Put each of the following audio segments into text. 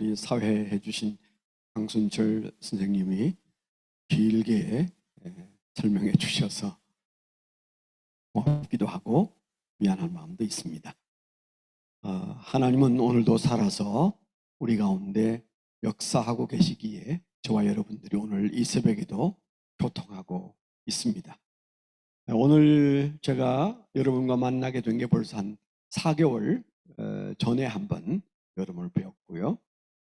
우리 사회해 주신 강순철 선생님이 길게 설명해 주셔서 고맙기도 하고 미안한 마음도 있습니다. 하나님은 오늘도 살아서 우리 가운데 역사하고 계시기에 저와 여러분들이 오늘 이 새벽에도 교통하고 있습니다. 오늘 제가 여러분과 만나게 된 게 벌써 한 4개월 전에 한번 여러분을 뵈었고요.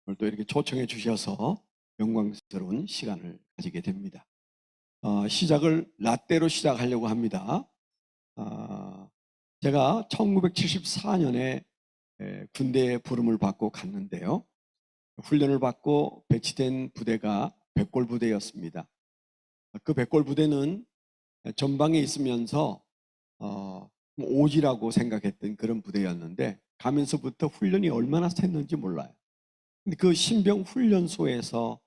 오늘 또 이렇게 초청해 주셔서 영광스러운 시간을 가지게 됩니다. 시작을 라떼로 시작하려고 합니다. 제가 1974년에 군대에 부름을 받고 갔는데요. 훈련을 받고 배치된 부대가 백골 부대였습니다. 그 백골 부대는 전방에 있으면서 오지라고 생각했던 그런 부대였는데 가면서부터 훈련이 얼마나 셌는지 몰라요. 근데 그 신병 훈련소에서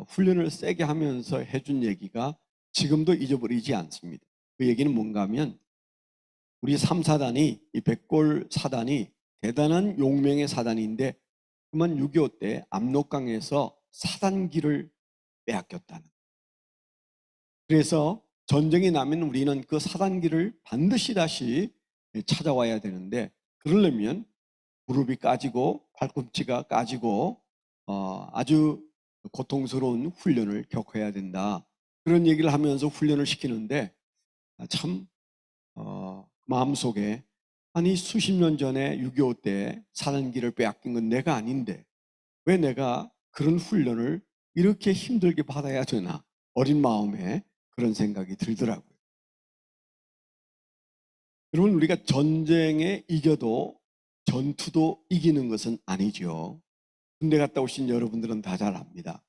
훈련을 세게 하면서 해준 얘기가 지금도 잊어버리지 않습니다. 그 얘기는 뭔가 하면 우리 3사단이 이 백골 사단이 대단한 용맹의 사단인데 그만 6.25 때 압록강에서 사단기를 빼앗겼다는. 그래서 전쟁이 나면 우리는 그 사단기를 반드시 다시 찾아와야 되는데 그러려면 무릎이 까지고 팔꿈치가 까지고 아주 고통스러운 훈련을 겪어야 된다. 그런 얘기를 하면서 훈련을 시키는데 참 마음속에 아니 수십 년 전에 6.25 때 사단기를 빼앗긴 건 내가 아닌데 왜 내가 그런 훈련을 이렇게 힘들게 받아야 되나 어린 마음에 그런 생각이 들더라고요. 여러분 우리가 전쟁에 이겨도 전투도 이기는 것은 아니죠. 군대 갔다 오신 여러분들은 다 잘 압니다.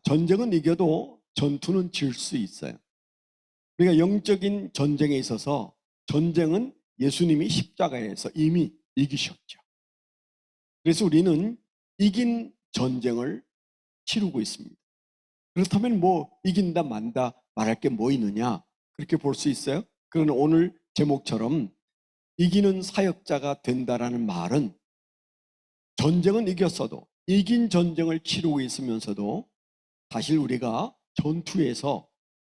전쟁은 이겨도 전투는 질 수 있어요. 우리가 영적인 전쟁에 있어서 전쟁은 예수님이 십자가에서 이미 이기셨죠. 그래서 우리는 이긴 전쟁을 치르고 있습니다. 그렇다면 뭐 이긴다 만다 말할 게 뭐 있느냐 그렇게 볼 수 있어요. 그러나 오늘 제목처럼 이기는 사역자가 된다라는 말은 전쟁은 이겼어도 이긴 전쟁을 치르고 있으면서도 사실 우리가 전투에서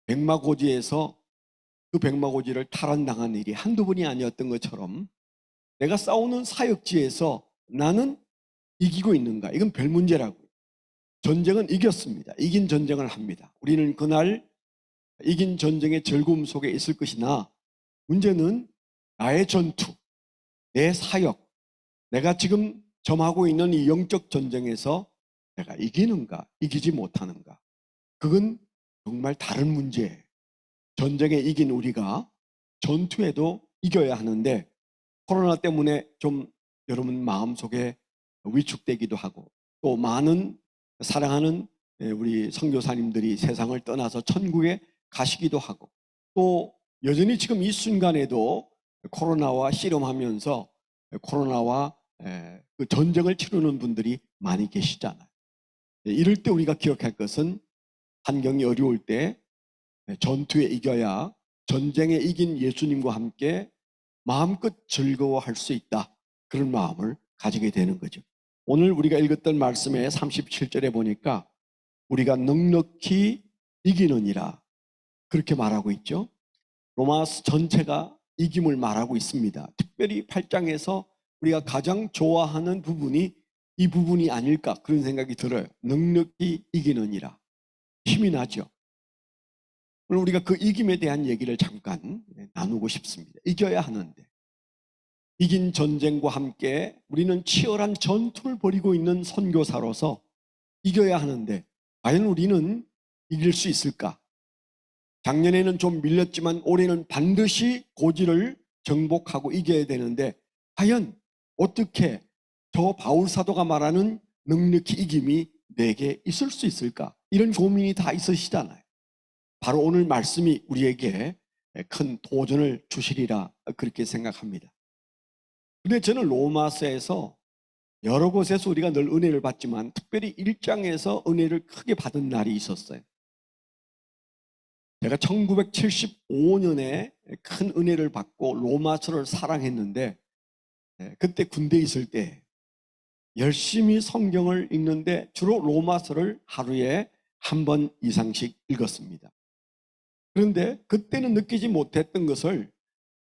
백마고지에서 그 백마고지를 탈환당한 일이 한두 번이 아니었던 것처럼 내가 싸우는 사역지에서 나는 이기고 있는가? 이건 별 문제라고요. 전쟁은 이겼습니다. 이긴 전쟁을 합니다. 우리는 그날 이긴 전쟁의 즐거움 속에 있을 것이나 문제는 나의 전투, 내 사역, 내가 지금 점하고 있는 이 영적 전쟁에서 내가 이기는가, 이기지 못하는가. 그건 정말 다른 문제예요. 전쟁에 이긴 우리가 전투에도 이겨야 하는데 코로나 때문에 좀 여러분 마음속에 위축되기도 하고 또 많은 사랑하는 우리 선교사님들이 세상을 떠나서 천국에 가시기도 하고 또 여전히 지금 이 순간에도 코로나와 씨름하면서 코로나와 그 전쟁을 치르는 분들이 많이 계시잖아요. 이럴 때 우리가 기억할 것은 환경이 어려울 때 전투에 이겨야 전쟁에 이긴 예수님과 함께 마음껏 즐거워할 수 있다. 그런 마음을 가지게 되는 거죠. 오늘 우리가 읽었던 말씀의 37절에 보니까 우리가 넉넉히 이기느니라 그렇게 말하고 있죠. 로마서 전체가 이김을 말하고 있습니다. 특별히 8장에서 우리가 가장 좋아하는 부분이 이 부분이 아닐까 그런 생각이 들어요. 넉넉히 이기느니라. 힘이 나죠. 오늘 우리가 그 이김에 대한 얘기를 잠깐 나누고 싶습니다. 이겨야 하는데 이긴 전쟁과 함께 우리는 치열한 전투를 벌이고 있는 선교사로서 이겨야 하는데 과연 우리는 이길 수 있을까? 작년에는 좀 밀렸지만 올해는 반드시 고지를 정복하고 이겨야 되는데 과연 어떻게 저 바울 사도가 말하는 넉넉히 이김이 내게 있을 수 있을까? 이런 고민이 다 있으시잖아요. 바로 오늘 말씀이 우리에게 큰 도전을 주시리라 그렇게 생각합니다. 근데 저는 로마서에서 여러 곳에서 우리가 늘 은혜를 받지만 특별히 1장에서 은혜를 크게 받은 날이 있었어요. 제가 1975년에 큰 은혜를 받고 로마서를 사랑했는데 그때 군대에 있을 때 열심히 성경을 읽는데 주로 로마서를 하루에 한 번 이상씩 읽었습니다. 그런데 그때는 느끼지 못했던 것을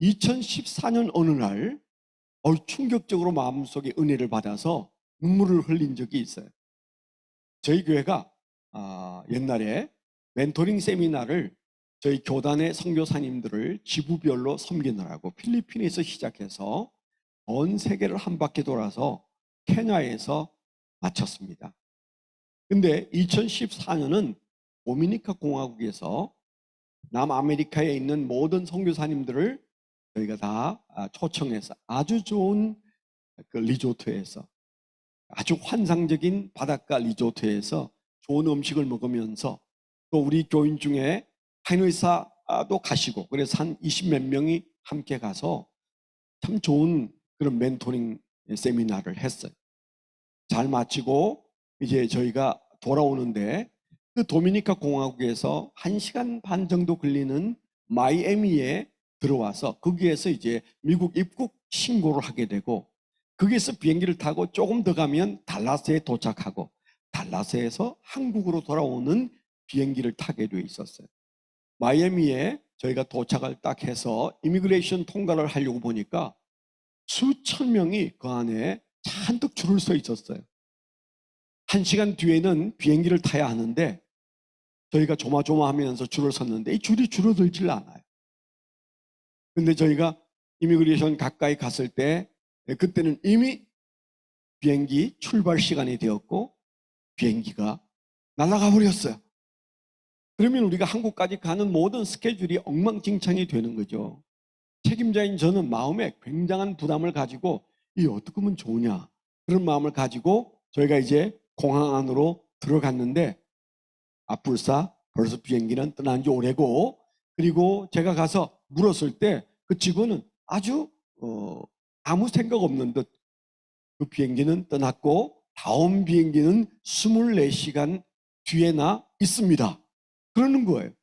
2014년 어느 날 충격적으로 마음속에 은혜를 받아서 눈물을 흘린 적이 있어요. 저희 교회가 옛날에 멘토링 세미나를 저희 교단의 선교사님들을 지부별로 섬기느라고 필리핀에서 시작해서 전 세계를 한 바퀴 돌아서 케냐에서 마쳤습니다. 근데 2014년은 도미니카 공화국에서 남아메리카에 있는 모든 선교사님들을 저희가 다 초청해서 아주 좋은 그 리조트에서, 아주 환상적인 바닷가 리조트에서 좋은 음식을 먹으면서, 또 우리 교인 중에 한의사도 가시고, 그래서 한 20몇 명이 함께 가서 참 좋은 그런 멘토링 세미나를 했어요. 잘 마치고 이제 저희가 돌아오는데, 그 도미니카 공화국에서 1시간 반 정도 걸리는 마이애미에 들어와서 거기에서 이제 미국 입국 신고를 하게 되고, 거기에서 비행기를 타고 조금 더 가면 달라스에 도착하고, 달라스에서 한국으로 돌아오는 비행기를 타게 돼 있었어요. 마이애미에 저희가 도착을 딱 해서 이미그레이션 통과를 하려고 보니까 수천 명이 그 안에 잔뜩 줄을 서 있었어요. 1시간 뒤에는 비행기를 타야 하는데 저희가 조마조마하면서 줄을 섰는데 이 줄이 줄어들질 않아요. 근데 저희가 이미그레이션 가까이 갔을 때 그때는 이미 비행기 출발 시간이 되었고 비행기가 날아가 버렸어요. 그러면 우리가 한국까지 가는 모든 스케줄이 엉망진창이 되는 거죠. 책임자인 저는 마음에 굉장한 부담을 가지고 이 어떻게 하면 좋으냐, 그런 마음을 가지고 저희가 이제 공항 안으로 들어갔는데, 불사 벌써 비행기는 떠난 지 오래고, 그리고 제가 가서 물었을 때 그 직원은 아주 아무 생각 없는 듯 그 비행기는 떠났고 다음 비행기는 24시간 뒤에나 있습니다, 그러는 거예요.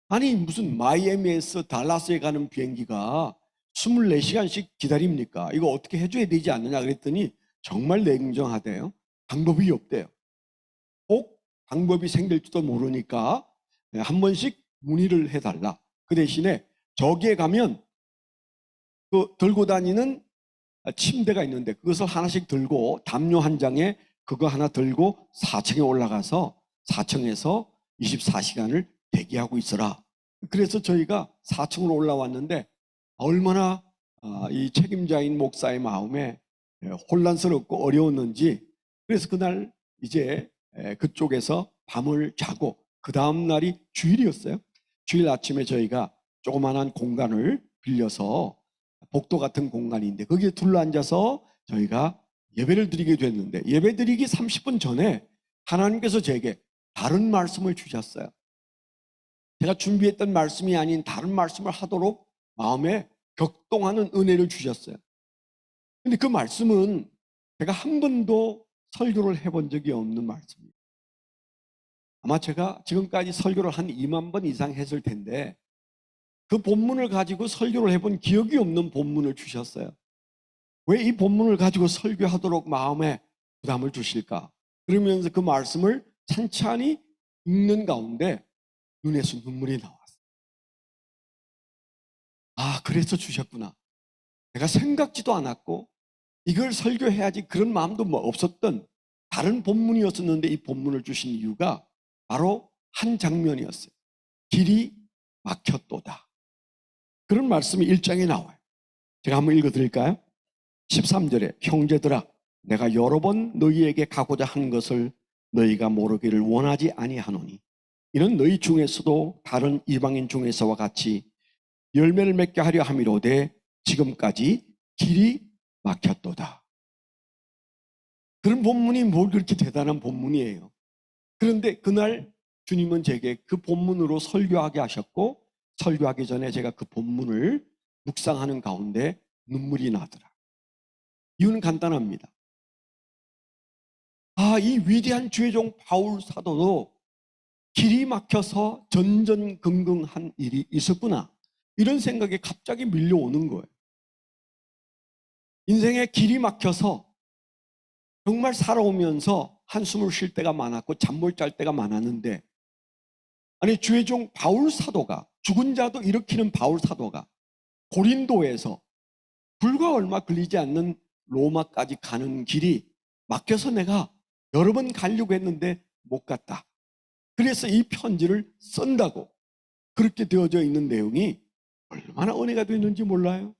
아니 무슨 마이애미에서 달라스에 가는 비행기가 24시간씩 기다립니까? 이거 어떻게 해줘야 되지 않느냐 그랬더니 정말 냉정하대요. 방법이 없대요. 꼭 방법이 생길지도 모르니까 한 번씩 문의를 해달라. 그 대신에 저기에 가면 그 들고 다니는 침대가 있는데 그것을 하나씩 들고 담요 한 장에 그거 하나 들고 4층에 올라가서 4층에서 24시간을 대기하고 있어라. 그래서 저희가 4층으로 올라왔는데 얼마나 이 책임자인 목사의 마음에 혼란스럽고 어려웠는지, 그래서 그날 이제 그쪽에서 밤을 자고 그 다음 날이 주일이었어요. 주일 아침에 저희가 조그만한 공간을 빌려서 복도 같은 공간인데 거기에 둘러앉아서 저희가 예배를 드리게 됐는데, 예배 드리기 30분 전에 하나님께서 제게 다른 말씀을 주셨어요. 제가 준비했던 말씀이 아닌 다른 말씀을 하도록 마음에 격동하는 은혜를 주셨어요. 근데 그 말씀은 제가 한 번도 설교를 해본 적이 없는 말씀입니다. 아마 제가 지금까지 설교를 한 2만 번 이상 했을 텐데 그 본문을 가지고 설교를 해본 기억이 없는 본문을 주셨어요. 왜 이 본문을 가지고 설교하도록 마음에 부담을 주실까? 그러면서 그 말씀을 찬찬히 읽는 가운데 눈에서 눈물이 나왔어요. 그래서 주셨구나. 내가 생각지도 않았고 이걸 설교해야지 그런 마음도 없었던 다른 본문이었었는데 이 본문을 주신 이유가 바로 한 장면이었어요. 길이 막혔도다. 그런 말씀이 1장에 나와요. 제가 한번 읽어드릴까요? 13절에 형제들아 내가 여러 번 너희에게 가고자 한 것을 너희가 모르기를 원하지 아니하노니 이는 너희 중에서도 다른 이방인 중에서와 같이 열매를 맺게 하려 함이로되 지금까지 길이 막혔도다. 그런 본문이 뭘 그렇게 대단한 본문이에요. 그런데 그날 주님은 제게 그 본문으로 설교하게 하셨고 설교하기 전에 제가 그 본문을 묵상하는 가운데 눈물이 나더라. 이유는 간단합니다. 이 위대한 주의 종 바울 사도도 길이 막혀서 전전긍긍한 일이 있었구나, 이런 생각이 갑자기 밀려오는 거예요. 인생에 길이 막혀서 정말 살아오면서 한숨을 쉴 때가 많았고 잠 못 잘 때가 많았는데, 아니 주의 종 바울 사도가, 죽은 자도 일으키는 바울 사도가 고린도에서 불과 얼마 걸리지 않는 로마까지 가는 길이 막혀서 내가 여러 번 가려고 했는데 못 갔다. 그래서 이 편지를 쓴다고 그렇게 되어져 있는 내용이 얼마나 은혜가 되는지 몰라요?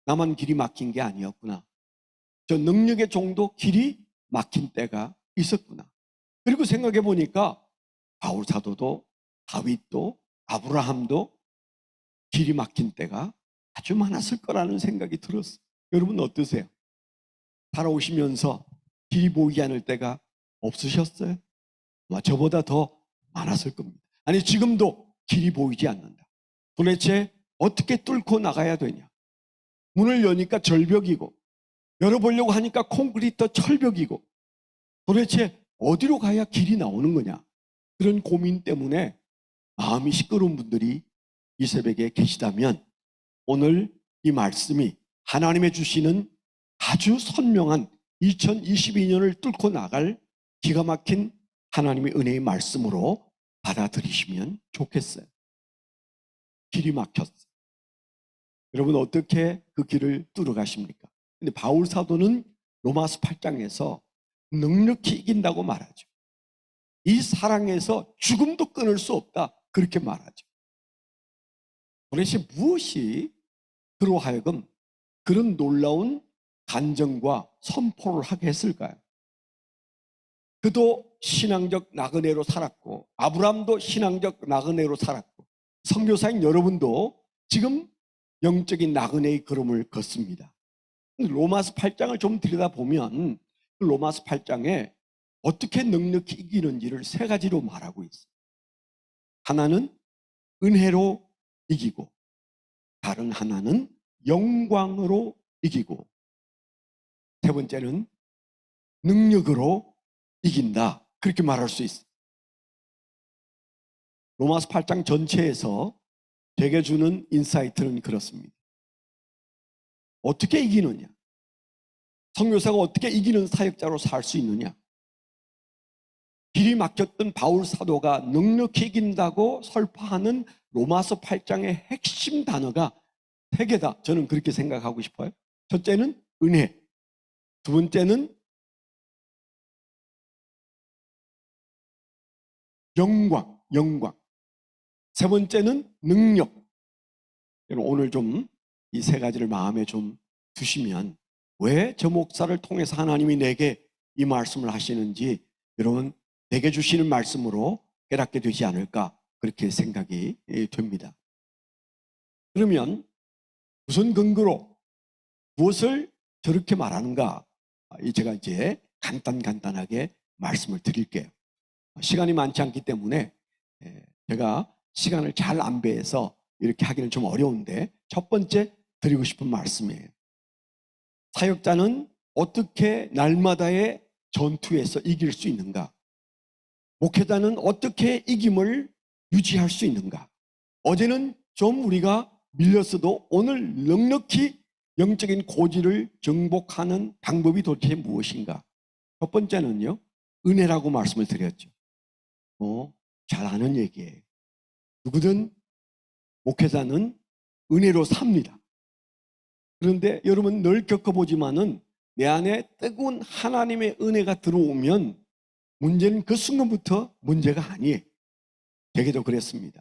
나만 길이 막힌 게 아니었구나. 저 능력의 종도 길이 막힌 때가 있었구나. 그리고 생각해 보니까 바울 사도도 다윗도 아브라함도 길이 막힌 때가 아주 많았을 거라는 생각이 들었어요. 여러분 어떠세요? 살아오시면서 길이 보이지 않을 때가 없으셨어요? 아마 저보다 더 많았을 겁니다. 아니 지금도 길이 보이지 않는다. 도대체 어떻게 뚫고 나가야 되냐? 문을 여니까 절벽이고 열어보려고 하니까 콘크리트 철벽이고 도대체 어디로 가야 길이 나오는 거냐? 그런 고민 때문에 마음이 시끄러운 분들이 이 새벽에 계시다면 오늘 이 말씀이 하나님의 주시는 아주 선명한 2022년을 뚫고 나갈 기가 막힌 하나님의 은혜의 말씀으로 받아들이시면 좋겠어요. 길이 막혔어요. 여러분 어떻게 그 길을 뚫어가십니까? 근데 바울 사도는 로마서 8장에서 넉넉히 이긴다고 말하죠. 이 사랑에서 죽음도 끊을 수 없다 그렇게 말하죠. 도대체 무엇이 그로 하여금 그런 놀라운 간증과 선포를 하게 했을까요? 그도 신앙적 나그네로 살았고 아브라함도 신앙적 나그네로 살았고 선교사인 여러분도 지금 영적인 나그네의 걸음을 걷습니다. 로마서 8장을 좀 들여다보면 로마서 8장에 어떻게 넉넉히 이기는지를 세 가지로 말하고 있어요. 하나는 은혜로 이기고 다른 하나는 영광으로 이기고 세 번째는 능력으로 이긴다 그렇게 말할 수 있어요. 로마서 8장 전체에서 제게 주는 인사이트는 그렇습니다. 어떻게 이기느냐? 선교사가 어떻게 이기는 사역자로 살 수 있느냐? 길이 막혔던 바울 사도가 넉넉히 이긴다고 설파하는 로마서 8장의 핵심 단어가 세 개다. 저는 그렇게 생각하고 싶어요. 첫째는 은혜, 두 번째는 영광, 세 번째는 능력. 오늘 좀 이 세 가지를 마음에 좀 두시면 왜 저 목사를 통해서 하나님이 내게 이 말씀을 하시는지 여러분 내게 주시는 말씀으로 깨닫게 되지 않을까 그렇게 생각이 됩니다. 그러면 무슨 근거로 무엇을 저렇게 말하는가? 제가 이제 간단하게 말씀을 드릴게요. 시간이 많지 않기 때문에 제가 시간을 잘 안배해서 이렇게 하기는 좀 어려운데 첫 번째 드리고 싶은 말씀이에요. 사역자는 어떻게 날마다의 전투에서 이길 수 있는가? 목회자는 어떻게 이김을 유지할 수 있는가? 어제는 좀 우리가 밀렸어도 오늘 넉넉히 영적인 고지를 정복하는 방법이 도대체 무엇인가? 첫 번째는요, 은혜라고 말씀을 드렸죠. 잘 아는 얘기예요. 누구든 목회자는 은혜로 삽니다. 그런데 여러분 늘 겪어보지만은 내 안에 뜨거운 하나님의 은혜가 들어오면 문제는 그 순간부터 문제가 아니에요. 되게도 그랬습니다.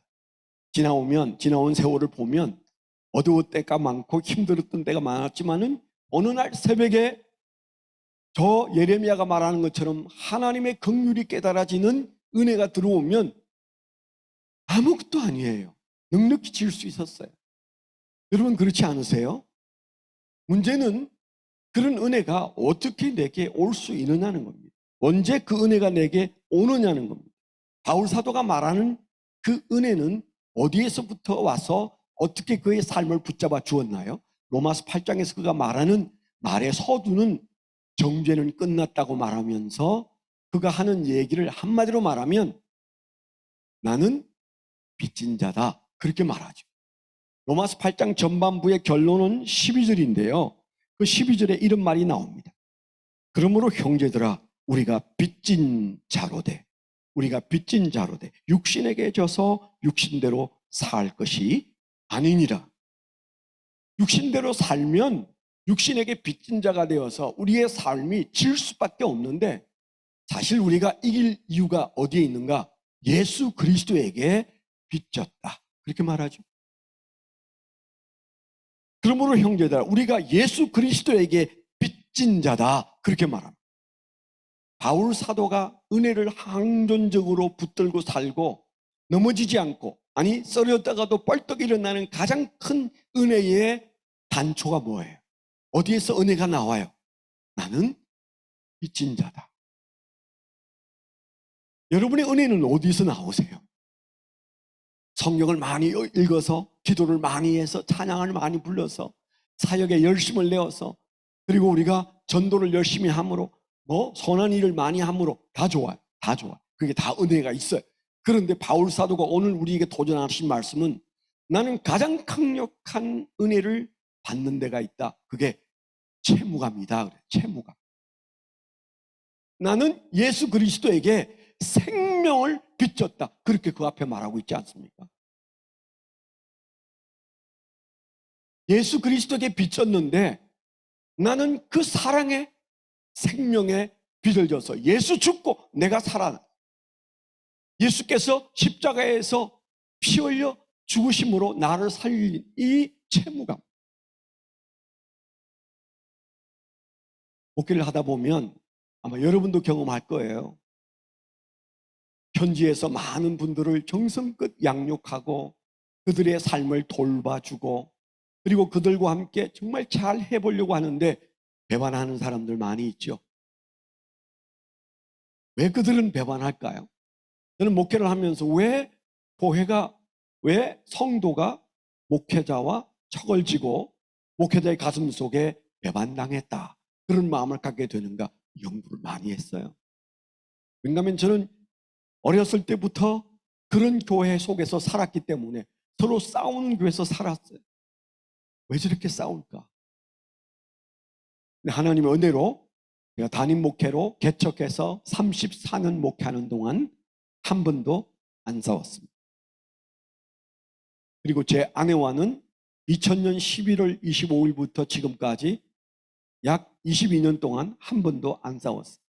지나온 세월을 보면 어두울 때가 많고 힘들었던 때가 많았지만은 어느 날 새벽에 저 예레미야가 말하는 것처럼 하나님의 긍휼이 깨달아지는 은혜가 들어오면 아무것도 아니에요. 넉넉히 지을 수 있었어요. 여러분 그렇지 않으세요? 문제는 그런 은혜가 어떻게 내게 올 수 있느냐는 겁니다. 언제 그 은혜가 내게 오느냐는 겁니다. 바울 사도가 말하는 그 은혜는 어디에서부터 와서 어떻게 그의 삶을 붙잡아 주었나요? 로마서 8장에서 그가 말하는 말의 서두는 정죄는 끝났다고 말하면서 그가 하는 얘기를 한마디로 말하면 나는 빚진 자다 그렇게 말하죠. 로마서 8장 전반부의 결론은 12절인데요. 그 12절에 이런 말이 나옵니다. 그러므로 형제들아, 우리가 빚진 자로 돼. 우리가 빚진 자로 돼. 육신에게 져서 육신대로 살 것이 아니니라. 육신대로 살면 육신에게 빚진 자가 되어서 우리의 삶이 질 수밖에 없는데, 사실 우리가 이길 이유가 어디에 있는가? 예수 그리스도에게 빚졌다. 그렇게 말하죠. 그러므로 형제들아, 우리가 예수 그리스도에게 빚진 자다. 그렇게 말합니다. 바울 사도가 은혜를 항존적으로 붙들고 살고 넘어지지 않고, 아니 쓰러졌다가도 벌떡 일어나는 가장 큰 은혜의 단초가 뭐예요? 어디에서 은혜가 나와요? 나는 빚진 자다. 여러분의 은혜는 어디서 나오세요? 성경을 많이 읽어서, 기도를 많이 해서, 찬양을 많이 불러서, 사역에 열심을 내어서, 그리고 우리가 전도를 열심히 함으로, 선한 일을 많이 함으로 다 좋아요. 다 좋아요. 그게 다 은혜가 있어요. 그런데 바울 사도가 오늘 우리에게 도전하신 말씀은, 나는 가장 강력한 은혜를 받는 데가 있다. 그게 채무감이다. 그래. 채무감. 나는 예수 그리스도에게 생명을 빚졌다. 그렇게 그 앞에 말하고 있지 않습니까? 예수 그리스도에게 빚졌는데 나는 그 사랑의 생명에 빚을 져서 예수 죽고 내가 살아. 예수께서 십자가에서 피 흘려 죽으심으로 나를 살린 이 채무감. 목회를 하다 보면 아마 여러분도 경험할 거예요. 현지에서 많은 분들을 정성껏 양육하고 그들의 삶을 돌봐주고, 그리고 그들과 함께 정말 잘 해보려고 하는데 배반하는 사람들 많이 있죠. 왜 그들은 배반할까요? 저는 목회를 하면서 왜 성도가 목회자와 척을 지고 목회자의 가슴 속에 배반당했다, 그런 마음을 갖게 되는가 연구를 많이 했어요. 왜냐하면 저는 어렸을 때부터 그런 교회 속에서 살았기 때문에, 서로 싸우는 교회에서 살았어요. 왜 저렇게 싸울까? 하나님의 은혜로 제가 담임 목회로 개척해서 34년 목회하는 동안 한 번도 안 싸웠습니다. 그리고 제 아내와는 2000년 11월 25일부터 지금까지 약 22년 동안 한 번도 안 싸웠어요.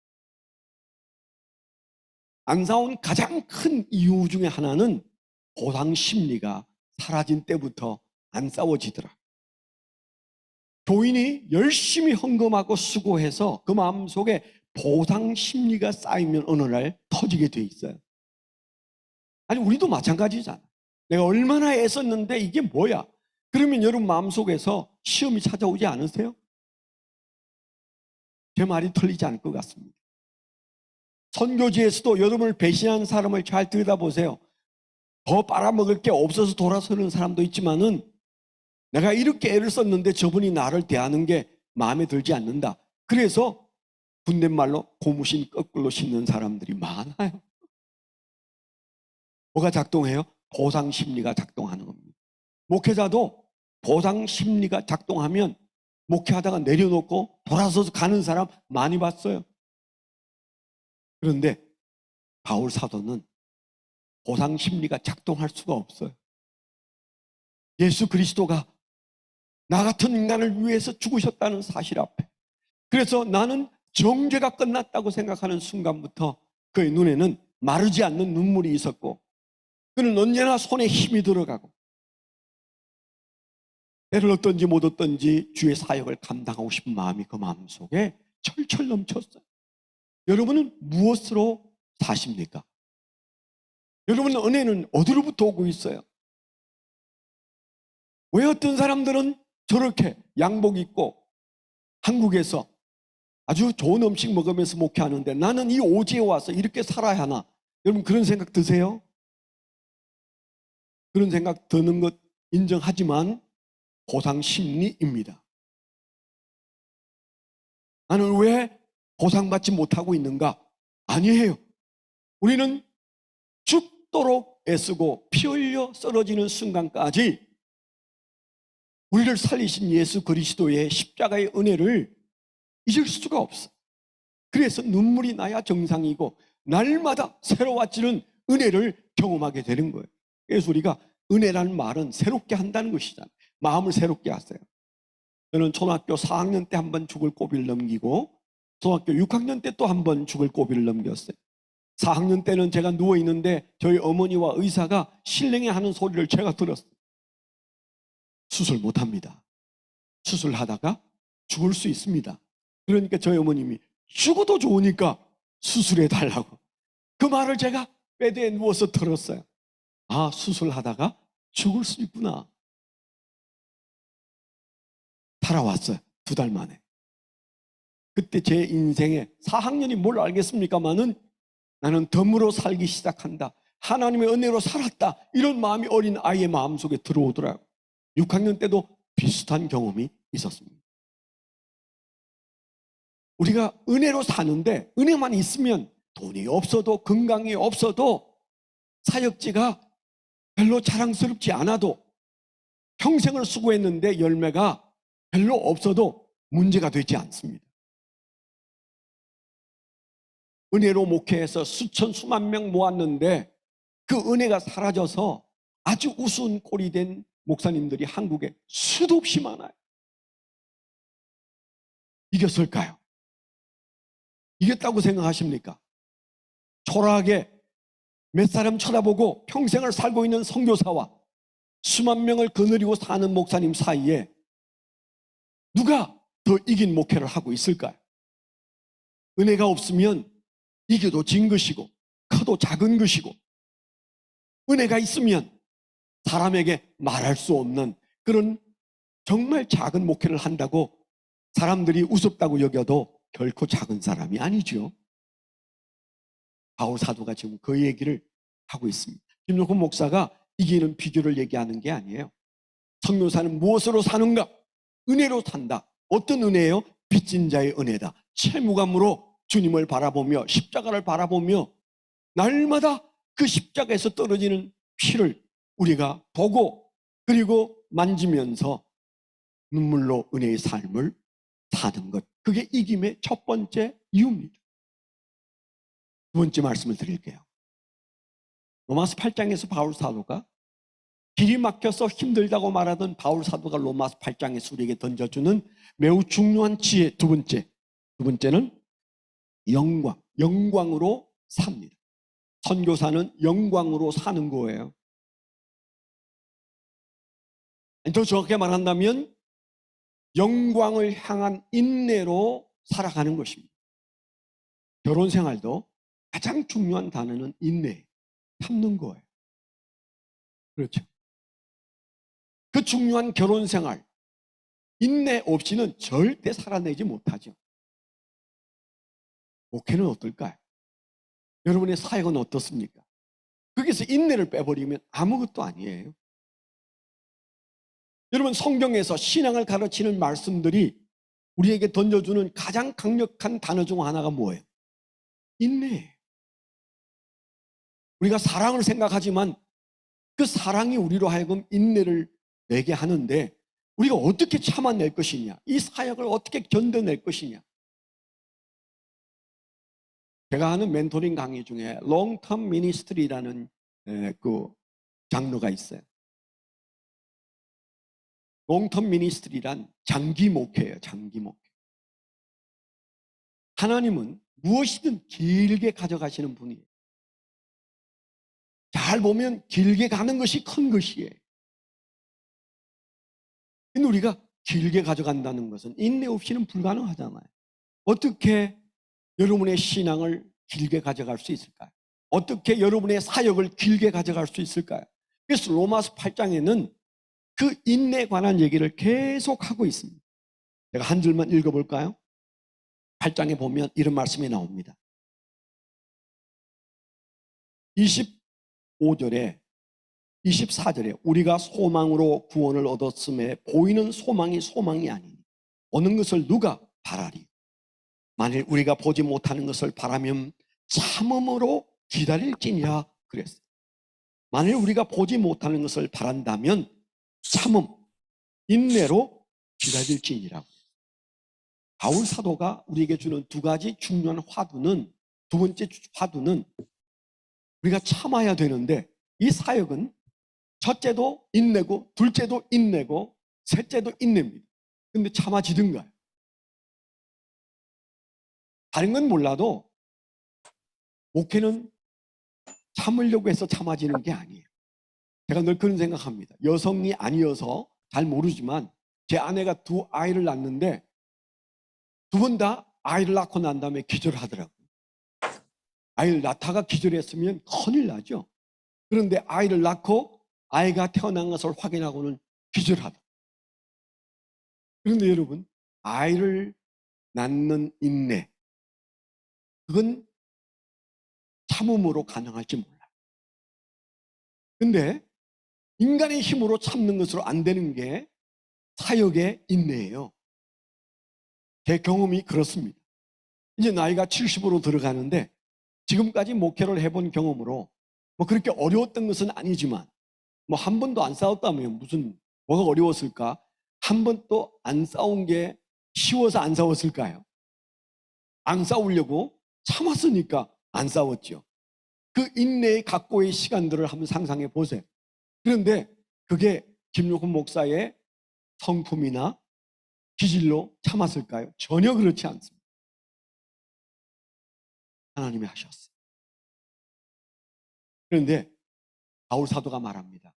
안 싸운 가장 큰 이유 중에 하나는 보상 심리가 사라진 때부터 안 싸워지더라. 교인이 열심히 헌금하고 수고해서 그 마음속에 보상 심리가 쌓이면 어느 날 터지게 돼 있어요. 아니, 우리도 마찬가지잖아. 내가 얼마나 애썼는데 이게 뭐야? 그러면 여러분 마음속에서 시험이 찾아오지 않으세요? 제 말이 틀리지 않을 것 같습니다. 선교지에서도 여러분을 배신한 사람을 잘 들여다보세요. 더 빨아먹을 게 없어서 돌아서는 사람도 있지만은, 내가 이렇게 애를 썼는데 저분이 나를 대하는 게 마음에 들지 않는다. 그래서 군대말로 고무신 거꾸로 신는 사람들이 많아요. 뭐가 작동해요? 보상 심리가 작동하는 겁니다. 목회자도 보상 심리가 작동하면 목회하다가 내려놓고 돌아서서 가는 사람 많이 봤어요. 그런데 바울 사도는 보상 심리가 작동할 수가 없어요. 예수 그리스도가 나 같은 인간을 위해서 죽으셨다는 사실 앞에, 그래서 나는 정죄가 끝났다고 생각하는 순간부터 그의 눈에는 마르지 않는 눈물이 있었고, 그는 언제나 손에 힘이 들어가고, 때를 얻든지 못 얻든지 주의 사역을 감당하고 싶은 마음이 그 마음속에 철철 넘쳤어요. 여러분은 무엇으로 사십니까? 여러분의 은혜는 어디로부터 오고 있어요? 왜 어떤 사람들은 저렇게 양복 입고 한국에서 아주 좋은 음식 먹으면서 목회하는데 나는 이 오지에 와서 이렇게 살아야 하나? 여러분 그런 생각 드세요? 그런 생각 드는 것 인정하지만 보상 심리입니다. 나는 왜 보상받지 못하고 있는가? 아니에요. 우리는 죽도록 애쓰고 피 흘려 쓰러지는 순간까지 우리를 살리신 예수 그리스도의 십자가의 은혜를 잊을 수가 없어. 그래서 눈물이 나야 정상이고 날마다 새로워지는 은혜를 경험하게 되는 거예요. 그래서 우리가 은혜라는 말은 새롭게 한다는 것이잖아요. 마음을 새롭게 하세요. 저는 초등학교 4학년 때 한 번 죽을 고비를 넘기고 초등학교 6학년 때 또 한 번 죽을 고비를 넘겼어요. 4학년 때는 제가 누워있는데 저희 어머니와 의사가 실랭이 하는 소리를 제가 들었어요. 수술 못합니다. 수술하다가 죽을 수 있습니다. 그러니까 저희 어머님이 죽어도 좋으니까 수술해달라고. 그 말을 제가 베드에 누워서 들었어요. 아, 수술하다가 죽을 수 있구나. 살아왔어요. 2달 만에. 그때 제 인생에 4학년이 뭘 알겠습니까마는 나는 덤으로 살기 시작한다. 하나님의 은혜로 살았다. 이런 마음이 어린 아이의 마음속에 들어오더라고요. 6학년 때도 비슷한 경험이 있었습니다. 우리가 은혜로 사는데 은혜만 있으면 돈이 없어도 건강이 없어도 사역지가 별로 자랑스럽지 않아도 평생을 수고했는데 열매가 별로 없어도 문제가 되지 않습니다. 은혜로 목회해서 수천 수만 명 모았는데 그 은혜가 사라져서 아주 우스운 꼴이 된 목사님들이 한국에 수도 없이 많아요. 이겼을까요? 이겼다고 생각하십니까? 초라하게 몇 사람 쳐다보고 평생을 살고 있는 선교사와 수만 명을 거느리고 사는 목사님 사이에 누가 더 이긴 목회를 하고 있을까요? 은혜가 없으면 이겨도 진 것이고 커도 작은 것이고, 은혜가 있으면 사람에게 말할 수 없는 그런 정말 작은 목회를 한다고 사람들이 우습다고 여겨도 결코 작은 사람이 아니죠. 바울 사도가 지금 그 얘기를 하고 있습니다. 김용훈 목사가 이기는 비결을 얘기하는 게 아니에요. 선교사는 무엇으로 사는가? 은혜로 산다. 어떤 은혜예요? 빚진 자의 은혜다. 채무감으로 주님을 바라보며 십자가를 바라보며 날마다 그 십자가에서 떨어지는 피를 우리가 보고 그리고 만지면서 눈물로 은혜의 삶을 사는 것, 그게 이김의 첫 번째 이유입니다. 두 번째 말씀을 드릴게요. 로마서 8장에서 바울 사도가 길이 막혀서 힘들다고 말하던 바울 사도가 로마서 8장에서 우리에게 던져주는 매우 중요한 지혜, 두 번째는 영광으로 삽니다. 선교사는 영광으로 사는 거예요. 더 정확하게 말한다면 영광을 향한 인내로 살아가는 것입니다. 결혼 생활도 가장 중요한 단어는 인내, 참는 거예요. 그렇죠. 그 중요한 결혼 생활, 인내 없이는 절대 살아내지 못하죠. 목회는 어떨까요? 여러분의 사역은 어떻습니까? 거기서 인내를 빼버리면 아무것도 아니에요. 여러분, 성경에서 신앙을 가르치는 말씀들이 우리에게 던져주는 가장 강력한 단어 중 하나가 뭐예요? 인내예요. 우리가 사랑을 생각하지만 그 사랑이 우리로 하여금 인내를 내게 하는데 우리가 어떻게 참아낼 것이냐, 이 사역을 어떻게 견뎌낼 것이냐. 제가 하는 멘토링 강의 중에 롱텀 미니스트리라는 그 장르가 있어요. 롱텀 미니스트리란 장기 목회예요. 장기 목회. 하나님은 무엇이든 길게 가져가시는 분이에요. 잘 보면 길게 가는 것이 큰 것이에요. 근데 우리가 길게 가져간다는 것은 인내 없이는 불가능하잖아요. 어떻게 여러분의 신앙을 길게 가져갈 수 있을까요? 어떻게 여러분의 사역을 길게 가져갈 수 있을까요? 그래서 로마서 8장에는 그 인내에 관한 얘기를 계속 하고 있습니다. 제가 한 줄만 읽어볼까요? 8장에 보면 이런 말씀이 나옵니다. 25절에 24절에 우리가 소망으로 구원을 얻었음에 보이는 소망이 소망이 아니니 오는 것을 누가 바라리? 만일 우리가 보지 못하는 것을 바라면 참음으로 기다릴지니라 그랬어요. 만일 우리가 보지 못하는 것을 바란다면 참음, 인내로 기다릴지니라고. 바울 사도가 우리에게 주는 두 가지 중요한 화두는, 두 번째 화두는 우리가 참아야 되는데, 이 사역은 첫째도 인내고 둘째도 인내고 셋째도 인내입니다. 근데 참아지든가요. 다른 건 몰라도 목회는 참으려고 해서 참아지는 게 아니에요. 제가 늘 그런 생각합니다. 여성이 아니어서 잘 모르지만 제 아내가 두 아이를 낳는데 두 번 다 아이를 낳고 난 다음에 기절하더라고요. 아이를 낳다가 기절했으면 큰일 나죠. 그런데 아이를 낳고 아이가 태어난 것을 확인하고는 기절하더라고요. 그런데 여러분, 아이를 낳는 인내, 그건 참음으로 가능할지 몰라요. 근데 인간의 힘으로 참는 것으로 안 되는 게 사역의 인내예요. 제 경험이 그렇습니다. 이제 나이가 70으로 들어가는데 지금까지 목회를 해본 경험으로 뭐 그렇게 어려웠던 것은 아니지만 뭐 한 번도 안 싸웠다면 무슨 뭐가 어려웠을까? 한 번도 안 싸운 게 쉬워서 안 싸웠을까요? 안 싸우려고 참았으니까 안 싸웠죠. 그 인내의 각고의 시간들을 한번 상상해 보세요. 그런데 그게 김용훈 목사의 성품이나 기질로 참았을까요? 전혀 그렇지 않습니다. 하나님이 하셨어요. 그런데 바울 사도가 말합니다.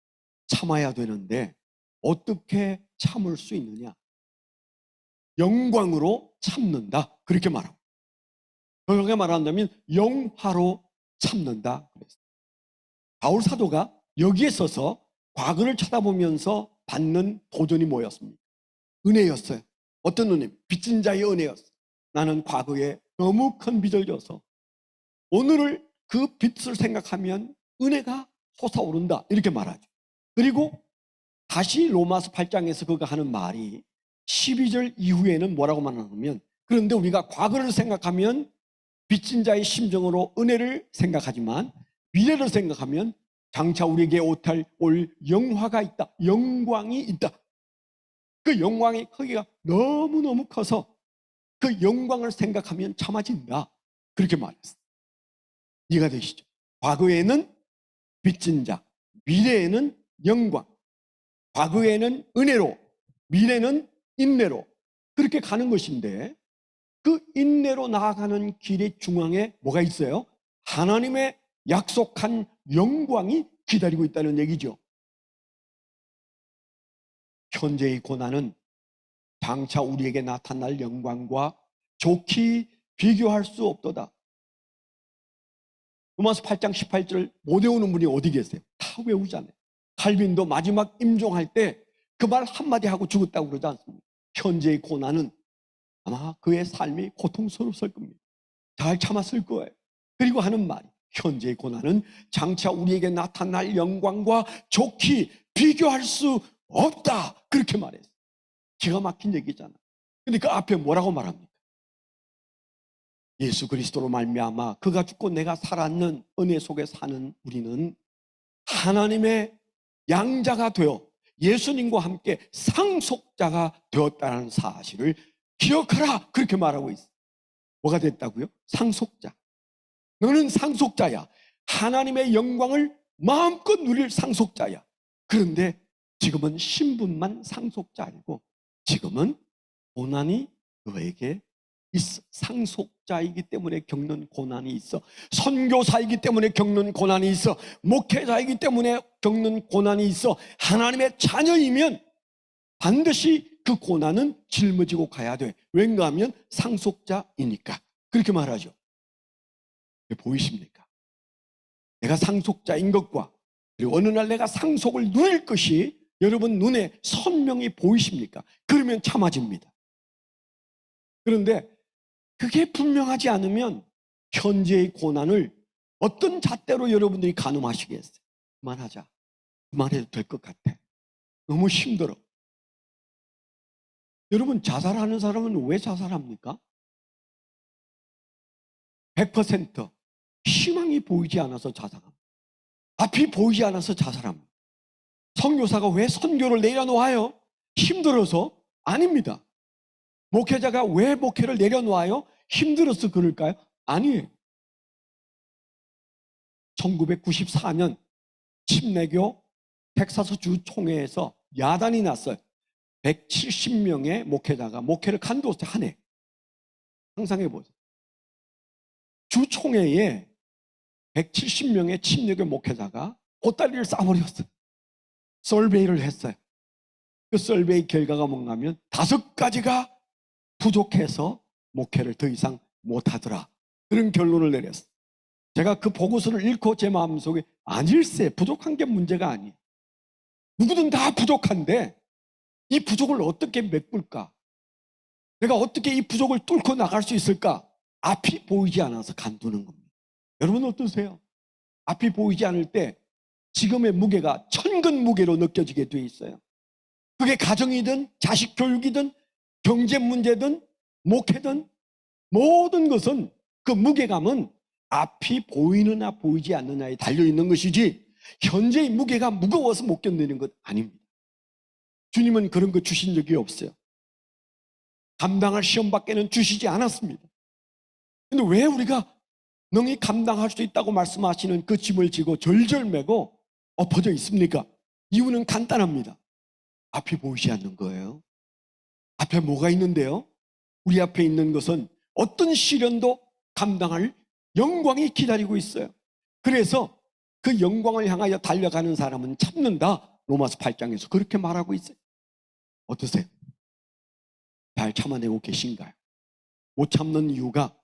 참아야 되는데 어떻게 참을 수 있느냐? 영광으로 참는다. 그렇게 말합니다. 그렇게 말한다면 영화로 참는다. 그랬어요. 바울 사도가 여기에 서서 과거를 쳐다보면서 받는 도전이 뭐였습니까? 은혜였어요. 어떤 은혜? 빚진 자의 은혜였어요. 나는 과거에 너무 큰 빚을 져서 오늘을 그 빚을 생각하면 은혜가 솟아오른다. 이렇게 말하죠. 그리고 다시 로마서 8장에서 그가 하는 말이 12절 이후에는 뭐라고 말하냐면, 그런데 우리가 과거를 생각하면 빚진 자의 심정으로 은혜를 생각하지만 미래를 생각하면 장차 우리에게 올 영화가 있다. 영광이 있다. 그 영광의 크기가 너무너무 커서 그 영광을 생각하면 참아진다. 그렇게 말했어요. 이해가 되시죠? 과거에는 빚진 자, 미래에는 영광. 과거에는 은혜로, 미래는 인내로 그렇게 가는 것인데, 그 인내로 나아가는 길의 중앙에 뭐가 있어요? 하나님의 약속한 영광이 기다리고 있다는 얘기죠. 현재의 고난은 장차 우리에게 나타날 영광과 좋게 비교할 수 없도다. 로마서 8장 18절 못 외우는 분이 어디 계세요? 다 외우잖아요. 칼빈도 마지막 임종할 때 그 말 한마디 하고 죽었다고 그러지 않습니까? 현재의 고난은 아마 그의 삶이 고통스러웠을 겁니다. 잘 참았을 거예요. 그리고 하는 말이, 현재의 고난은 장차 우리에게 나타날 영광과 좋게 비교할 수 없다. 그렇게 말했어요. 기가 막힌 얘기잖아. 근데 그 앞에 뭐라고 말합니까? 예수 그리스도로 말미암아 그가 죽고 내가 살았는 은혜 속에 사는 우리는 하나님의 양자가 되어 예수님과 함께 상속자가 되었다는 사실을 기억하라. 그렇게 말하고 있어요. 뭐가 됐다고요? 상속자. 너는 상속자야. 하나님의 영광을 마음껏 누릴 상속자야. 그런데 지금은 신분만 상속자 아니고 지금은 고난이 너에게 있어. 상속자이기 때문에 겪는 고난이 있어. 선교사이기 때문에 겪는 고난이 있어. 목회자이기 때문에 겪는 고난이 있어. 하나님의 자녀이면 반드시 그 고난은 짊어지고 가야 돼. 왠가 하면 상속자이니까. 그렇게 말하죠. 보이십니까? 내가 상속자인 것과 그리고 어느 날 내가 상속을 누릴 것이 여러분 눈에 선명히 보이십니까? 그러면 참아집니다. 그런데 그게 분명하지 않으면 현재의 고난을 어떤 잣대로 여러분들이 가늠하시겠어요? 그만하자. 그만해도 될 것 같아. 너무 힘들어. 여러분, 자살하는 사람은 왜 자살합니까? 100% 희망이 보이지 않아서 자살합니다. 앞이 보이지 않아서 자살합니다. 선교사가 왜 선교를 내려놓아요? 힘들어서? 아닙니다. 목회자가 왜 목회를 내려놓아요? 힘들어서 그럴까요? 아니에요. 1994년 침례교 텍사스 주 총회에서 야단이 났어요. 170명의 목회자가 목회를 간두었어요. 한 해. 상상해 보세요. 주 총회에 170명의 침례교 목회자가 보따리를 싸버렸어요. 설베이를 했어요. 그 설베이 결과가 뭔가면 5가지가 부족해서 목회를 더 이상 못하더라. 그런 결론을 내렸어요. 제가 그 보고서를 읽고 제 마음속에 아닐세, 부족한 게 문제가 아니에요. 누구든 다 부족한데 이 부족을 어떻게 메꿀까? 내가 어떻게 이 부족을 뚫고 나갈 수 있을까? 앞이 보이지 않아서 간두는 겁니다. 여러분 어떠세요? 앞이 보이지 않을 때 지금의 무게가 천근 무게로 느껴지게 돼 있어요. 그게 가정이든 자식 교육이든 경제 문제든 목회든 모든 것은 그 무게감은 앞이 보이느냐 보이지 않느냐에 달려있는 것이지 현재의 무게가 무거워서 못 견디는 것 아닙니다. 주님은 그런 거 주신 적이 없어요. 감당할 시험밖에는 주시지 않았습니다. 근데 왜 우리가 능히 감당할 수 있다고 말씀하시는 그 짐을 지고 절절매고 엎어져 있습니까? 이유는 간단합니다. 앞이 보이지 않는 거예요. 앞에 뭐가 있는데요? 우리 앞에 있는 것은 어떤 시련도 감당할 영광이 기다리고 있어요. 그래서 그 영광을 향하여 달려가는 사람은 참는다. 로마서 8장에서 그렇게 말하고 있어요. 어떠세요? 잘 참아내고 계신가요? 못 참는 이유가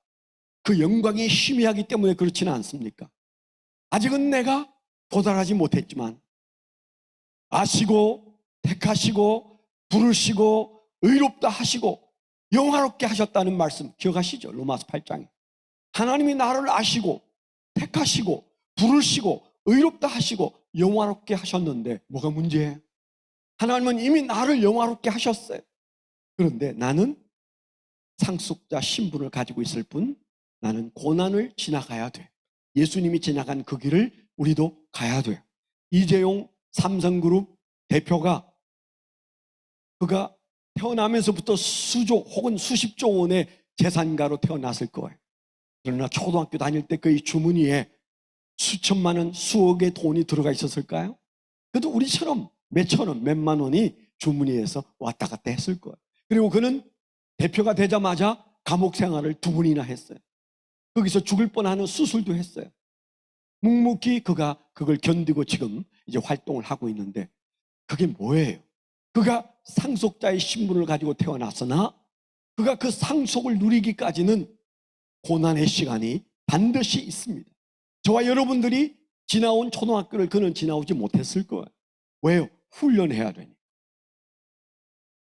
그 영광이 희미하기 때문에 그렇지는 않습니까? 아직은 내가 도달하지 못했지만 아시고 택하시고 부르시고 의롭다 하시고 영화롭게 하셨다는 말씀 기억하시죠? 로마서 8장에 하나님이 나를 아시고 택하시고 부르시고 의롭다 하시고 영화롭게 하셨는데 뭐가 문제예요? 하나님은 이미 나를 영화롭게 하셨어요. 그런데 나는 상속자 신분을 가지고 있을 뿐 나는 고난을 지나가야 돼. 예수님이 지나간 그 길을 우리도 가야 돼요. 이재용 삼성그룹 대표가 그가 태어나면서부터 수조 혹은 수십조 원의 재산가로 태어났을 거예요. 그러나 초등학교 다닐 때 그의 주머니에 수천만 원, 수억의 돈이 들어가 있었을까요? 그래도 우리처럼 몇천 원, 몇만 원이 주머니에서 왔다 갔다 했을 거예요. 그리고 그는 대표가 되자마자 감옥 생활을 2번이나 했어요. 거기서 죽을 뻔하는 수술도 했어요. 묵묵히 그가 그걸 견디고 지금 이제 활동을 하고 있는데 그게 뭐예요? 그가 상속자의 신분을 가지고 태어났으나 그가 그 상속을 누리기까지는 고난의 시간이 반드시 있습니다. 저와 여러분들이 지나온 초등학교를 그는 지나오지 못했을 거예요. 왜요? 훈련해야 되니까.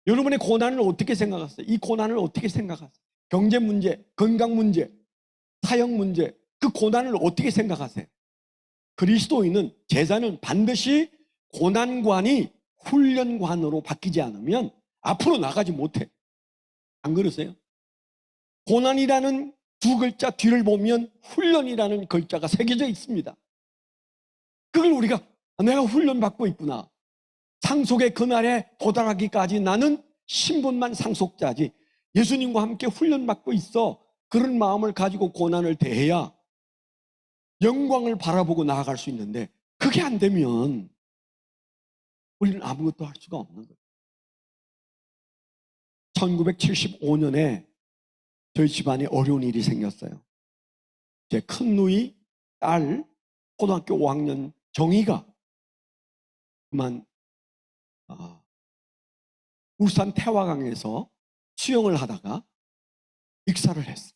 여러분의 고난을 어떻게 생각하세요? 이 고난을 어떻게 생각하세요? 경제 문제, 건강 문제, 사형 문제, 그 고난을 어떻게 생각하세요? 그리스도인은 제자는 반드시 고난관이 훈련관으로 바뀌지 않으면 앞으로 나가지 못해. 안 그러세요? 고난이라는 2글자 뒤를 보면 훈련이라는 글자가 새겨져 있습니다. 그걸 우리가 내가 훈련받고 있구나. 상속의 그날에 도달하기까지 나는 신분만 상속자지 예수님과 함께 훈련받고 있어. 그런 마음을 가지고 고난을 대해야 영광을 바라보고 나아갈 수 있는데 그게 안 되면 우리는 아무것도 할 수가 없는 거예요. 1975년에 저희 집안에 어려운 일이 생겼어요. 제 큰 누이 딸 고등학교 5학년 정희가 그만 울산 태화강에서 수영을 하다가 익사를 했어요.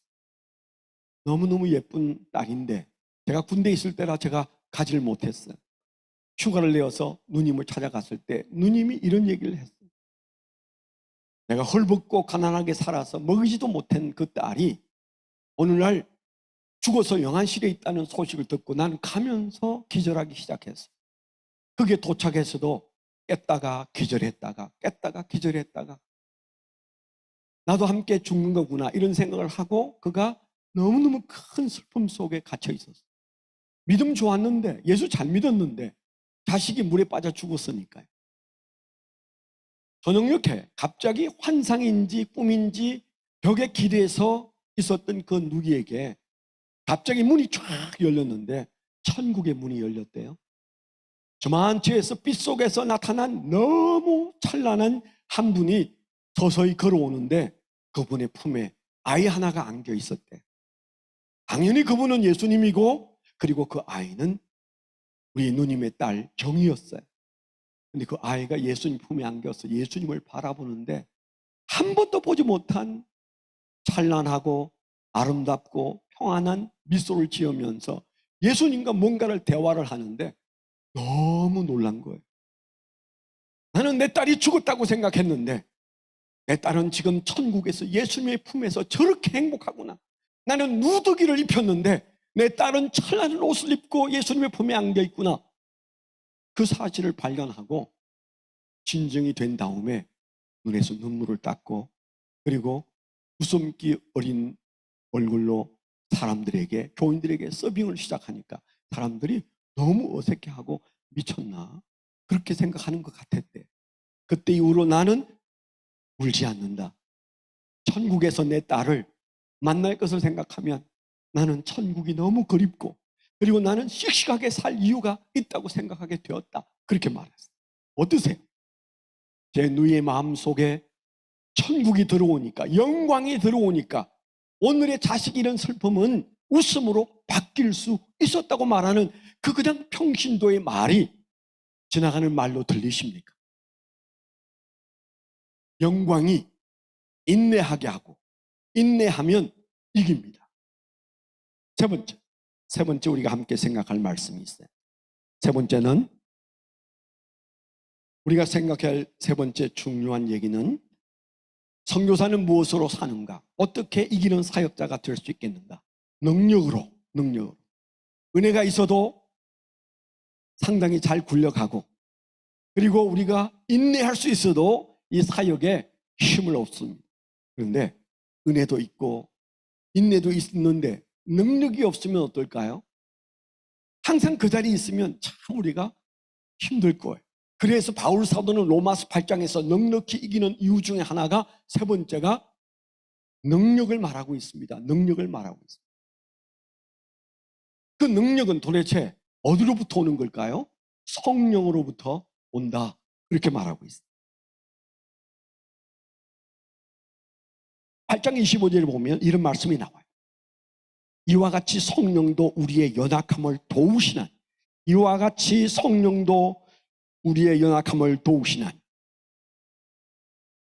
너무너무 예쁜 딸인데 제가 군대에 있을 때라 제가 가지를 못했어요. 휴가를 내어서 누님을 찾아갔을 때 누님이 이런 얘기를 했어요. 내가 헐벗고 가난하게 살아서 먹이지도 못한 그 딸이 어느 날 죽어서 영안실에 있다는 소식을 듣고 나는 가면서 기절하기 시작했어요. 그게 도착해서도 깼다가 기절했다가 깼다가 기절했다가 나도 함께 죽는 거구나 이런 생각을 하고 그가 너무너무 큰 슬픔 속에 갇혀 있었어요. 믿음 좋았는데 예수 잘 믿었는데 자식이 물에 빠져 죽었으니까요. 초능력해 갑자기 환상인지 꿈인지 벽에 기대서 있었던 그 누이에게 갑자기 문이 쫙 열렸는데 천국의 문이 열렸대요. 저만치에서 빛 속에서 나타난 너무 찬란한 한 분이 서서히 걸어오는데 그분의 품에 아이 하나가 안겨 있었대. 당연히 그분은 예수님이고 그리고 그 아이는 우리 누님의 딸 정이었어요. 근데 그 아이가 예수님 품에 안겨서 예수님을 바라보는데 한 번도 보지 못한 찬란하고 아름답고 평안한 미소를 지으면서 예수님과 뭔가를 대화를 하는데 너무 놀란 거예요. 나는 내 딸이 죽었다고 생각했는데 내 딸은 지금 천국에서 예수님의 품에서 저렇게 행복하구나. 나는 누더기를 입혔는데 내 딸은 찬란한 옷을 입고 예수님의 품에 안겨 있구나. 그 사실을 발견하고 진정이 된 다음에 눈에서 눈물을 닦고 그리고 웃음기 어린 얼굴로 사람들에게 교인들에게 서빙을 시작하니까 사람들이 너무 어색해하고 미쳤나 그렇게 생각하는 것 같았대. 그때 이후로 나는 울지 않는다. 천국에서 내 딸을 만날 것을 생각하면 나는 천국이 너무 그립고 그리고 나는 씩씩하게 살 이유가 있다고 생각하게 되었다. 그렇게 말했어요. 어떠세요? 제 누이의 마음속에 천국이 들어오니까 영광이 들어오니까 오늘의 자식 잃은 슬픔은 웃음으로 바뀔 수 있었다고 말하는 그 그냥 평신도의 말이 지나가는 말로 들리십니까? 영광이 인내하게 하고 인내하면 이깁니다. 세 번째 우리가 함께 생각할 말씀이 있어요. 세 번째는 우리가 생각할 세 번째 중요한 얘기는 선교사는 무엇으로 사는가? 어떻게 이기는 사역자가 될 수 있겠는가? 능력으로. 은혜가 있어도 상당히 잘 굴려가고 그리고 우리가 인내할 수 있어도 이 사역에 힘을 얻습니다. 그런데 은혜도 있고 인내도 있는데 능력이 없으면 어떨까요? 항상 그 자리에 있으면 참 우리가 힘들 거예요. 그래서 바울 사도는 로마서 8장에서 넉넉히 이기는 이유 중에 하나가 세 번째가 능력을 말하고 있습니다. 능력을 말하고 있습니다. 그 능력은 도대체 어디로부터 오는 걸까요? 성령으로부터 온다. 그렇게 말하고 있습니다. 8장 25절에 보면 이런 말씀이 나와요. 이와 같이 성령도 우리의 연약함을 도우시나니 이와 같이 성령도 우리의 연약함을 도우시나니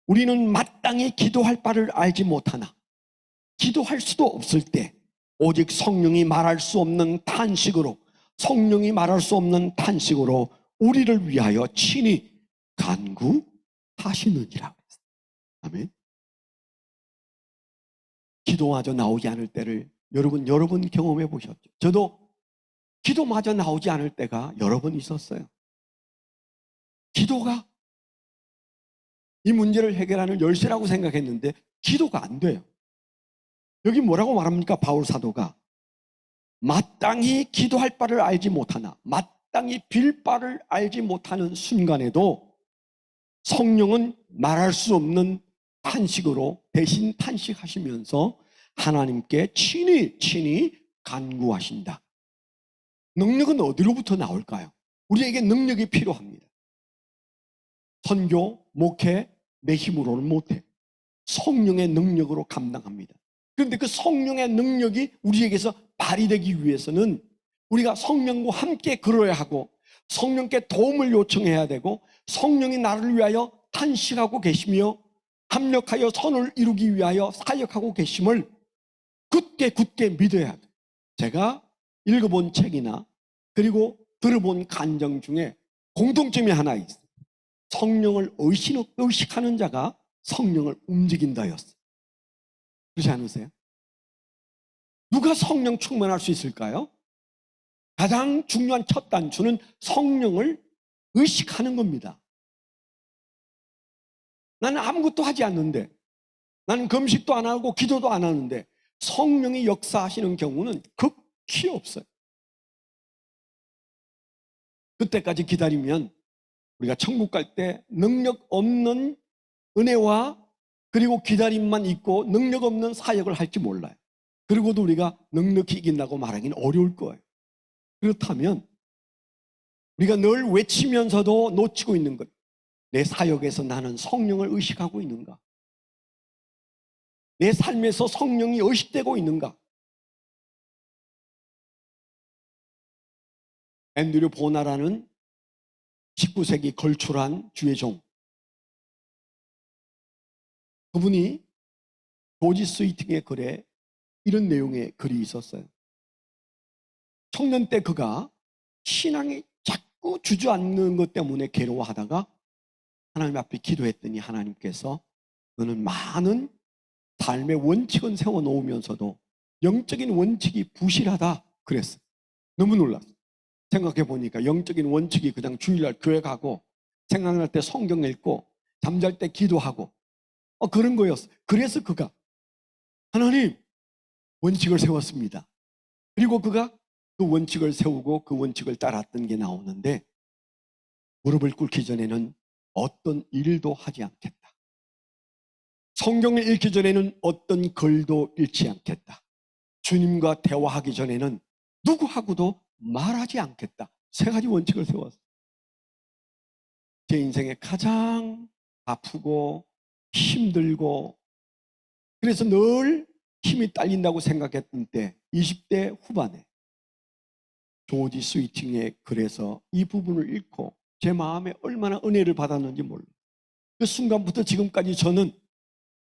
우리는 마땅히 기도할 바를 알지 못하나 기도할 수도 없을 때 오직 성령이 말할 수 없는 탄식으로 우리를 위하여 친히 간구하시느니라. 아멘. 기도마저 나오지 않을 때를 여러분 경험해 보셨죠? 저도 기도마저 나오지 않을 때가 여러 번 있었어요. 기도가 이 문제를 해결하는 열쇠라고 생각했는데 기도가 안 돼요. 여기 뭐라고 말합니까? 바울 사도가 마땅히 기도할 바를 알지 못하나 마땅히 빌 바를 알지 못하는 순간에도 성령은 말할 수 없는 탄식으로 대신 탄식하시면서 하나님께 친히 간구하신다. 능력은 어디로부터 나올까요? 우리에게 능력이 필요합니다. 선교, 목회, 내 힘으로는 못해. 성령의 능력으로 감당합니다. 그런데 그 성령의 능력이 우리에게서 발휘되기 위해서는 우리가 성령과 함께 걸어야 하고 성령께 도움을 요청해야 되고 성령이 나를 위하여 탄식하고 계시며 합력하여 선을 이루기 위하여 사역하고 계심을 굳게 믿어야 돼요. 제가 읽어본 책이나 그리고 들어본 간증 중에 공통점이 하나 있어요. 성령을 의식하는 자가 성령을 움직인다였어요. 그렇지 않으세요? 누가 성령 충만할 수 있을까요? 가장 중요한 첫 단추는 성령을 의식하는 겁니다. 나는 아무것도 하지 않는데 나는 금식도 안 하고 기도도 안 하는데 성령이 역사하시는 경우는 극히 없어요. 그때까지 기다리면 우리가 천국 갈 때 능력 없는 은혜와 그리고 기다림만 있고 능력 없는 사역을 할지 몰라요. 그리고도 우리가 넉넉히 이긴다고 말하기는 어려울 거예요. 그렇다면 우리가 늘 외치면서도 놓치고 있는 것, 내 사역에서 나는 성령을 의식하고 있는가? 내 삶에서 성령이 의식되고 있는가? 앤드류 보나라는 19세기 걸출한 주의 종, 그분이 조지 스위팅의 글에 이런 내용의 글이 있었어요. 청년 때 그가 신앙이 자꾸 주저앉는 것 때문에 괴로워하다가 하나님 앞에 기도했더니 하나님께서 너는 많은 삶의 원칙은 세워놓으면서도 영적인 원칙이 부실하다 그랬어요. 너무 놀랐어요. 생각해 보니까 영적인 원칙이 그냥 주일날 교회 가고 생각날 때 성경 읽고 잠잘 때 기도하고 그런 거였어요. 그래서 그가 하나님 원칙을 세웠습니다. 그리고 그가 그 원칙을 세우고 그 원칙을 따랐던 게 나오는데 무릎을 꿇기 전에는 어떤 일도 하지 않겠다. 성경을 읽기 전에는 어떤 글도 읽지 않겠다. 주님과 대화하기 전에는 누구하고도 말하지 않겠다. 세 가지 원칙을 세웠어요. 제 인생에 가장 아프고 힘들고 그래서 늘 힘이 딸린다고 생각했던 때 20대 후반에 조지 스위팅의 글에서 이 부분을 읽고 제 마음에 얼마나 은혜를 받았는지 몰라요. 그 순간부터 지금까지 저는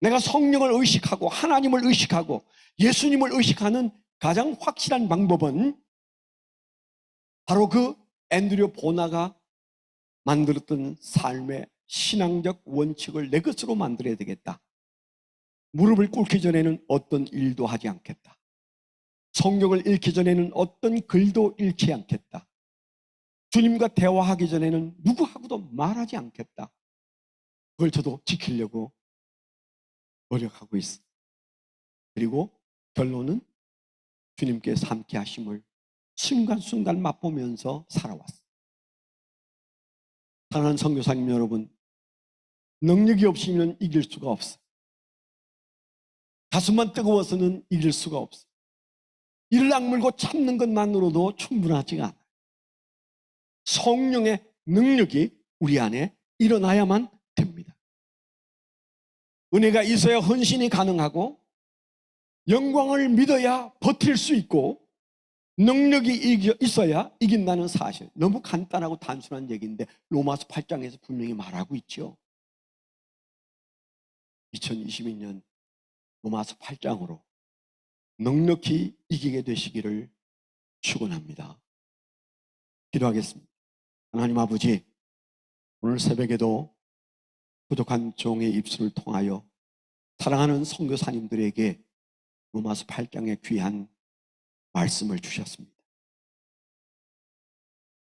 내가 성령을 의식하고 하나님을 의식하고 예수님을 의식하는 가장 확실한 방법은 바로 그 앤드류 보나가 만들었던 삶의 신앙적 원칙을 내 것으로 만들어야 되겠다. 무릎을 꿇기 전에는 어떤 일도 하지 않겠다. 성경을 읽기 전에는 어떤 글도 읽지 않겠다. 주님과 대화하기 전에는 누구하고도 말하지 않겠다. 그걸 저도 지키려고 노력하고 있습니다. 그리고 결론은 주님께서 함께 하심을 순간순간 맛보면서 살아왔습니다. 사랑하는 선교사님 여러분, 능력이 없으면 이길 수가 없어요. 가슴만 뜨거워서는 이길 수가 없어요. 이를 악물고 참는 것만으로도 충분하지가 않아요. 성령의 능력이 우리 안에 일어나야만 됩니다. 은혜가 있어야 헌신이 가능하고 영광을 믿어야 버틸 수 있고 능력이 있어야 이긴다는 사실. 너무 간단하고 단순한 얘기인데 로마서 8장에서 분명히 말하고 있죠. 2022년 로마서 8장으로 넉넉히 이기게 되시기를 축원합니다. 기도하겠습니다. 하나님 아버지, 오늘 새벽에도 부족한 종의 입술을 통하여 사랑하는 선교사님들에게 로마서 8장의 귀한 말씀을 주셨습니다.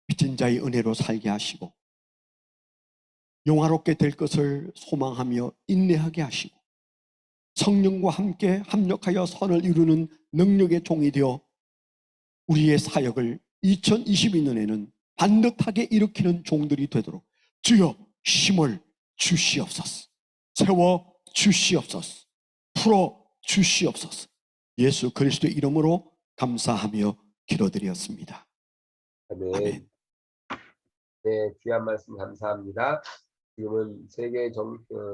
빚진 자의 은혜로 살게 하시고 영화롭게 될 것을 소망하며 인내하게 하시고 성령과 함께 합력하여 선을 이루는 능력의 종이 되어 우리의 사역을 2022년에는 반듯하게 일으키는 종들이 되도록 주여 힘을 주시옵소서. 세워 주시옵소서. 풀어 주시옵소서. 예수 그리스도의 이름으로 감사하며 기도드렸습니다. 아멘. 아멘. 네, 귀한 말씀 감사합니다. 지금은 세계